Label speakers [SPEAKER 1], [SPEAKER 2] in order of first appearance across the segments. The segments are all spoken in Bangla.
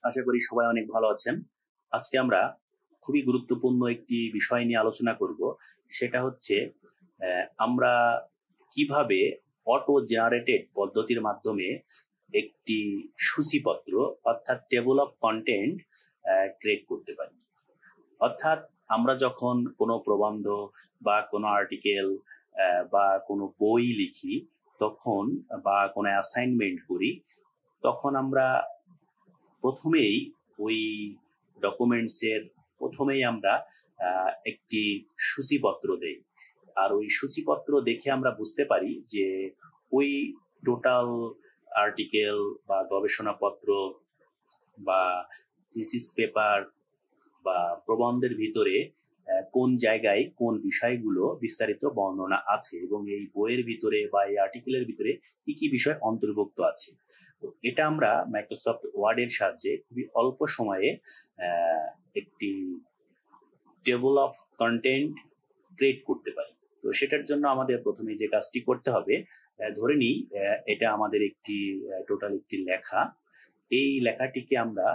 [SPEAKER 1] আশা করি সবাই অনেক ভালো আছেন। আজকে আমরা খুবই গুরুত্বপূর্ণ একটি বিষয় নিয়ে আলোচনা করব। সেটা হচ্ছে আমরা কিভাবে অটো জেনারেটেড পদ্ধতির মাধ্যমে একটি সূচিপত্র অর্থাৎ টেবল অফ কন্টেন্ট ক্রিয়েট করতে পারি। অর্থাৎ আমরা যখন কোনো প্রবন্ধ বা কোনো আর্টিকেল বা কোনো বই লিখি তখন বা কোনো অ্যাসাইনমেন্ট করি, তখন আমরা প্রথমেই ওই ডকুমেন্টসের প্রথমেই আমরা একটি সূচিপত্র দেই। আর ওই সূচিপত্র দেখে আমরা বুঝতে পারি যে ওই টোটাল আর্টিকেল বা গবেষণাপত্র বা থিসিস পেপার বা প্রবন্ধের ভিতরে কোন জায়গায় কোন বিষয়গুলো বিস্তারিত বর্ণনা আছে এবং এই বইয়ের ভিতরে বা এই আর্টিকেলের ভিতরে কি কি বিষয় অন্তর্ভুক্ত আছে। তো এটা আমরা মাইক্রোসফট ওয়ার্ডের সাহায্যে খুবই অল্প সময়ে একটি টেবল অফ কন্টেন্ট ক্রিয়েট করতে পারি। তো সেটার জন্য আমাদের প্রথমে যে কাজটি করতে হবে, ধরে নিই এটা আমাদের একটি টোটাল একটি লেখা। এই লেখাটিকে আমরা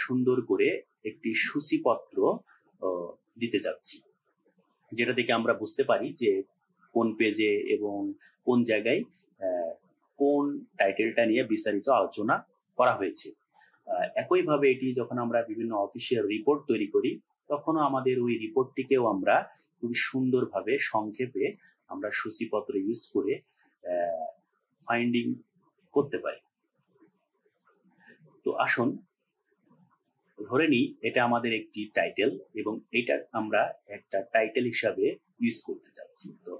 [SPEAKER 1] সুন্দর করে একটি সূচিপত্র দিতে যাচ্ছি, যেটা থেকে আমরা বুঝতে পারি যে কোন পেজে এবং কোন জায়গায় কোন টাইটেলটা নিয়ে বিস্তারিত আলোচনা করা হয়েছে। একইভাবে এটি যখন আমরা বিভিন্ন অফিসিয়াল রিপোর্ট তৈরি করি, তখনও আমাদের ওই রিপোর্টটিকেও আমরা খুব সুন্দরভাবে সংক্ষেপে আমরা সূচিপত্র ইউজ করে ফাইন্ডিং করতে পারি। তো আসুন ধরে নিই এটা আমাদের একটি টাইটেল এবং এটা আমরা একটা টাইটেল হিসাবে ইউজ করতে চাচ্ছি। তো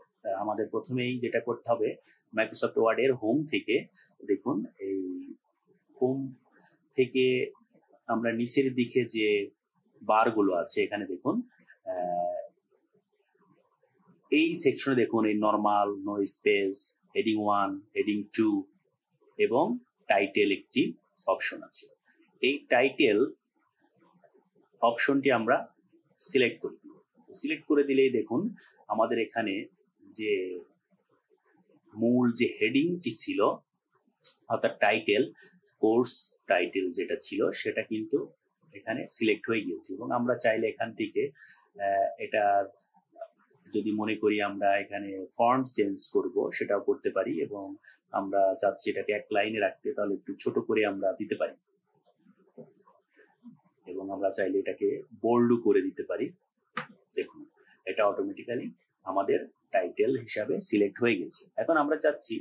[SPEAKER 1] আমাদের প্রথমেই যেটা করতে হবে, মাইক্রোসফট ওয়ার্ডের হোম থেকে দেখুন, এই হোম থেকে আমরা নিচের দিকে যে বারগুলো আছে এখানে দেখুন, এই সেকশনে দেখুন এই normal, no space, heading 1, heading 2 এবং টাইটেল একটি অপশন আছে। এই টাইটেল অপশনটি আমরা সিলেক্ট করি। সিলেক্ট করে দিলেই দেখুন আমাদের এখানে যে মূল যে হেডিংটি ছিল অর্থাৎ টাইটেল, কোর্স টাইটেল যেটা ছিল সেটা কিন্তু এখানে সিলেক্ট হয়ে গিয়েছে এবং আমরা চাইলে এখান থেকে এটা যদি মনে করি আমরা এখানে ফন্ট চেঞ্জ করব সেটাও করতে পারি এবং আমরা চাচ্ছি এটাকে এক লাইনে রাখতে, তাহলে একটু ছোট করে আমরা দিতে পারি এবং আমরা চাইলে এটাকে বোল্ড করে দিতে পারি। দেখুন এটা অটোমেটিক্যালি আমাদের টাইটেল হিসাবে সিলেক্ট হয়ে গেছে। এখন আমরা চাচ্ছি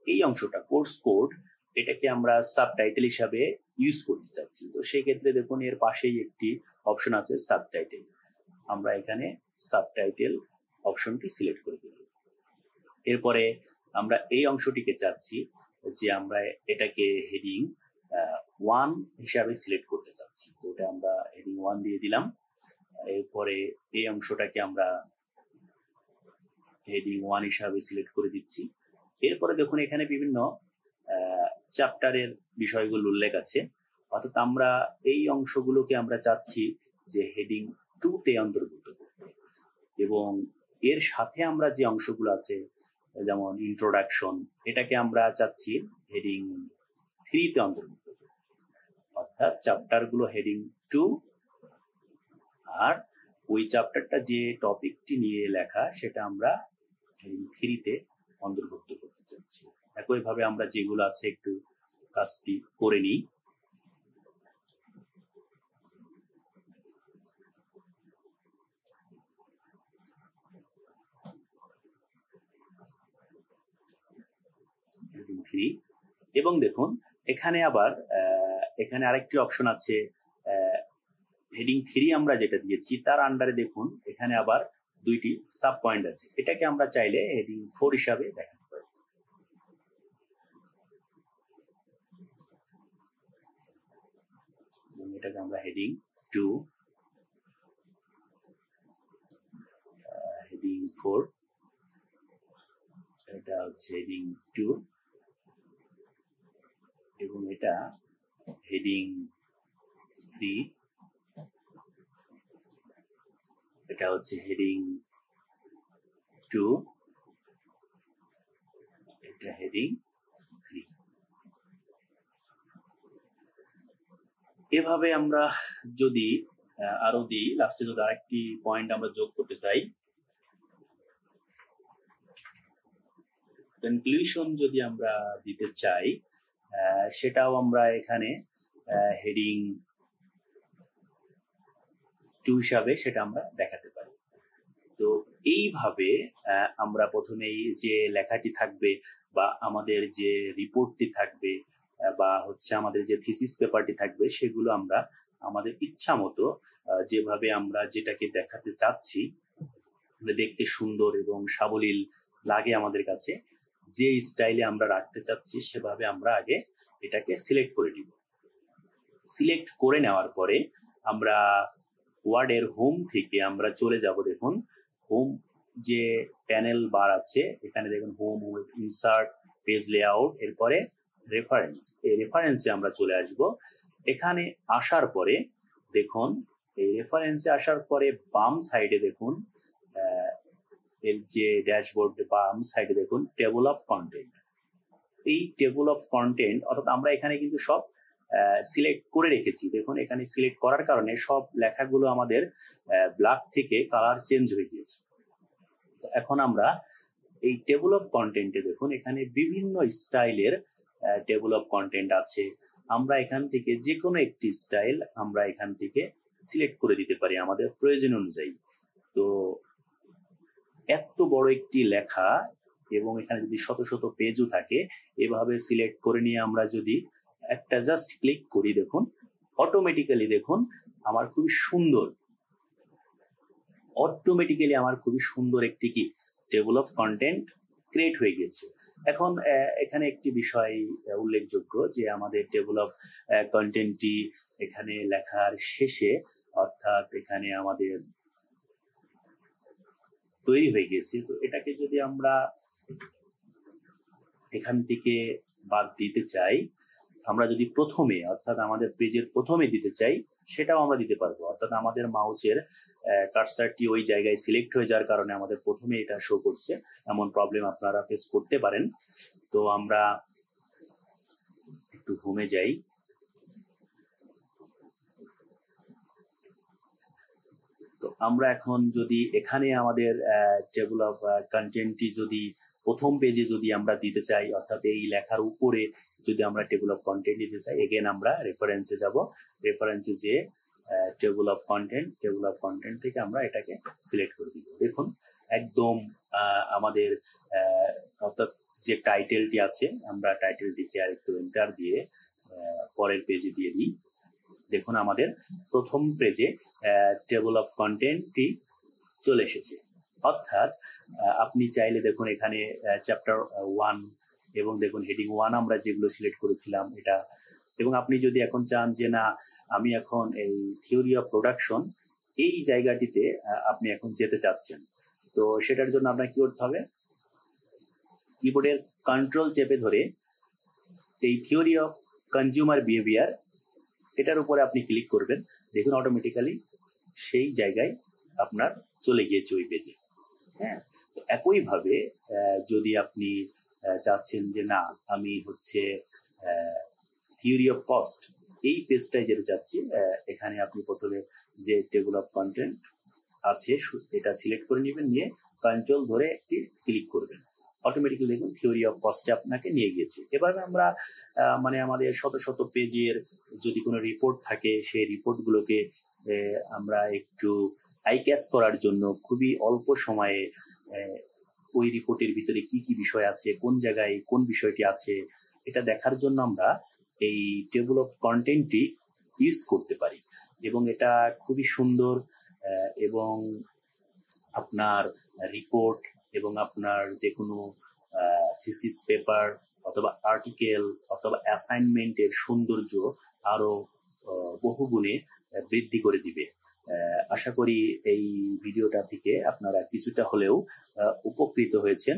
[SPEAKER 1] এই অংশটা কোর্স কোড, এটাকে আমরা সাবটাইটেল হিসাবে ইউজ করতে চাচ্ছি। তো সেই ক্ষেত্রে দেখুন এর পাশেই একটি অপশন আছে সাবটাইটেল, আমরা এখানে সাবটাইটেল অপশনটি সিলেক্ট করে দিলাম। এরপরে আমরা এই অংশটিকে চাচ্ছি যে আমরা এটাকে হেডিং 1 হিসাবে সিলেক্ট করতে চাচ্ছি। তো এটা আমরা হেডিং 1 দিয়ে দিলাম। এরপরে এই অংশটাকে আমরা হেডিং 1 হিসাবে সিলেক্ট করে দিচ্ছি। এরপরে দেখুন এখানে বিভিন্ন চ্যাপ্টারের বিষয়গুলো উল্লেখ আছে, অর্থাৎ আমরা এই অংশগুলোকে আমরা চাচ্ছি যে হেডিং 2 তে অন্তর্ভুক্ত করতে এবং এর সাথে আমরা যে অংশগুলো আছে যেমন ইন্ট্রোডাকশন, এটাকে আমরা চাচ্ছি হেডিং 3 তে অন্তর্ভুক্ত করতে। অর্থাৎ চ্যাপ্টারগুলো হেডিং 2 আর ওই চ্যাপ্টারটা যে টপিকটি নিয়ে লেখা সেটা আমরা হেডিং 3 তে অন্তর্ভুক্ত করতে চাচ্ছি। একইভাবে আমরা যেগুলো আছে একটু কাজটি করে নিই। হেডিং 3 এবং দেখুন এখানে আবার এখানে আরেকটি অপশন আছে, হেডিং 3 আমরা যেটা দিয়েছি তার আন্ডারে দেখুন এখানে আবার দুইটি সাব পয়েন্ট আছে। এটাকে আমরা চাইলে হেডিং 4 হিসাবে দেখাতে পারি। এটাকে আমরা হেডিং 2, হেডিং 4, এটা হচ্ছে হেডিং 2 এবং এটা হেডিং 3, এটা হচ্ছে হেডিং 2, এটা হেডিং 3। এভাবে আমরা যদি আরো দিই, লাস্টে যদি আরেকটি পয়েন্ট আমরা যোগ করতে চাই, কনক্লুশন যদি আমরা দিতে চাই, সেটাও আমরা এখানে হেডিং 2 হিসাবে সেটা আমরা দেখাতে পারি। তো এইভাবে আমরা প্রথমেই যে লেখাটি থাকবে বা আমাদের যে রিপোর্টটি থাকবে বা হচ্ছে আমাদের যে থিসিস পেপারটি থাকবে, সেগুলো আমরা আমাদের ইচ্ছা মতো যেভাবে আমরা যেটাকে দেখাতে চাচ্ছি, দেখতে সুন্দর এবং সাবলীল লাগে আমাদের কাছে, যে স্টাইলে আমরা রাখতে চাচ্ছি সেভাবে আমরা আগে এটাকে সিলেক্ট করে নিব। সিলেক্ট করে নেওয়ার পরে আমরা ওয়ার্ডের হোম থেকে আমরা চলে যাব। দেখুন হোম যে প্যানেল বার আছে, এখানে দেখুন হোম, ইনসার্ট, পেজ লেআউট, এরপরে রেফারেন্স। এই রেফারেন্সে আমরা চলে আসব। এখানে আসার পরে দেখুন, এই রেফারেন্সে আসার পরে বাম সাইডে দেখুন, এর যে ড্যাশবোর্ড বাম সাইডে দেখুন টেবল অফ কন্টেন্ট। এই টেবল অফ কন্টেন্ট অর্থাৎ আমরা এখানে কিন্তু সব সিলেক্ট করে রেখেছি। দেখুন এখানে সিলেক্ট করার কারণে সব লেখাগুলো আমাদের ব্ল্যাক থেকে কালার চেঞ্জ হয়ে গিয়েছে। তো এখন আমরা এই টেবল অফ কন্টেন্টে দেখুন এখানে বিভিন্ন স্টাইলের টেবল অফ কন্টেন্ট আছে। আমরা এখান থেকে যে কোনো একটি স্টাইল আমরা এখান থেকে সিলেক্ট করে দিতে পারি আমাদের প্রয়োজন অনুযায়ী। তো এত বড় একটি লেখা এবং এখানে যদি শত শত পেজও থাকে, এভাবে সিলেক্ট করে নিয়ে আমরা যদি একটা জাস্ট ক্লিক করি, দেখুন অটোমেটিক্যালি দেখুন আমার খুবই সুন্দর একটি কি টেবল অফ কন্টেন্ট ক্রিয়েট হয়ে গেছে। এখন এখানে একটি বিষয় উল্লেখযোগ্য যে আমাদের টেবল অফ কন্টেন্টটি এখানে লেখার শেষে, অর্থাৎ এখানে আমাদের তৈরি হয়ে গেছে। তো এটাকে যদি আমরা এখান থেকে বাদ দিতে চাই, আমরা যদি প্রথমে অর্থাৎ আমাদের পেজের প্রথমে দিতে চাই, সেটাও আমরা দিতে পারবো। অর্থাৎ আমাদের মাউসের কার্সারটি ওই জায়গায় সিলেক্ট হয়ে যাওয়ার কারণে আমাদের প্রথমে এটা শো করছে, এমন প্রবলেম আপনারা ফেস করতে পারেন। তো আমরা একটু হোমে যাই। তো আমরা এখন যদি এখানে আমাদের টেবল অফ কন্টেন্টটি যদি প্রথম পেজে যদি আমরা দিতে চাই, অর্থাৎ এই লেখার উপরে যদি আমরা টেবল অফ কন্টেন্ট দিতে চাই, এগেন আমরা রেফারেন্সে যাব। রেফারেন্সে যে টেবল অফ কন্টেন্ট থেকে আমরা এটাকে সিলেক্ট করে দিব। দেখুন একদম আমাদের অর্থাৎ যে টাইটেলটি আছে, আমরা টাইটেলটিকে আর একটু এন্টার দিয়ে পরের পেজে দিয়ে দিই। দেখুন আমাদের প্রথম পেজে টেবল অফ কন্টেন্টটি চলে এসেছে। অর্থাৎ আপনি চাইলে দেখুন এখানে চ্যাপ্টার 1 এবং দেখুন হেডিং 1 আমরা যেগুলো সিলেক্ট করেছিলাম এটা, এবং আপনি যদি এখন চান যে না আমি এখন এই থিওরি অফ প্রোডাকশন এই জায়গাটিতে আপনি এখন যেতে চাচ্ছেন, তো সেটার জন্য আপনার কি করতে হবে, কিবোর্ডের কন্ট্রোল চেপে ধরে এই থিওরি অফ কনজিউমার বিহেভিয়ার এটার উপরে আপনি ক্লিক করবেন। দেখুন অটোমেটিক্যালি সেই জায়গায় আপনার চলে গিয়েছে ওই পেজে। হ্যাঁ, তো একইভাবে যদি আপনি চাচ্ছেন যে না আমি হচ্ছে থিওরি অফ কস্ট এই পেজটায় যেতে চাচ্ছি, এখানে আপনি প্রথমে যে টেবল অফ কন্টেন্ট আছে এটা সিলেক্ট করে নেবেন, নিয়ে কন্ট্রোল ধরে একটি ক্লিক করবেন, অটোমেটিক্যালি দেখুন থিওরি অফ কস্টে আপনাকে নিয়ে গিয়েছে। এভাবে আমরা মানে আমাদের শত শত পেজের যদি কোনো রিপোর্ট থাকে, সেই রিপোর্টগুলোকে আমরা একটু আই ক্যাচ করার জন্য খুবই অল্প সময়ে ওই রিপোর্টের ভিতরে কি কি বিষয় আছে, কোন জায়গায় কোন বিষয়টি আছে, এটা দেখার জন্য আমরা এই টেবল অফ কন্টেন্টটি ইউজ করতে পারি। এবং এটা খুবই সুন্দর এবং আপনার রিপোর্ট এবং আপনার যে কোনো থিসিস পেপার অথবা আর্টিকেল অথবা অ্যাসাইনমেন্টের সৌন্দর্য আরো বহুগুণে বৃদ্ধি করে দিবে। আশা করি এই ভিডিওটা থেকে আপনারা কিছুটা হলেও উপকৃত হয়েছেন।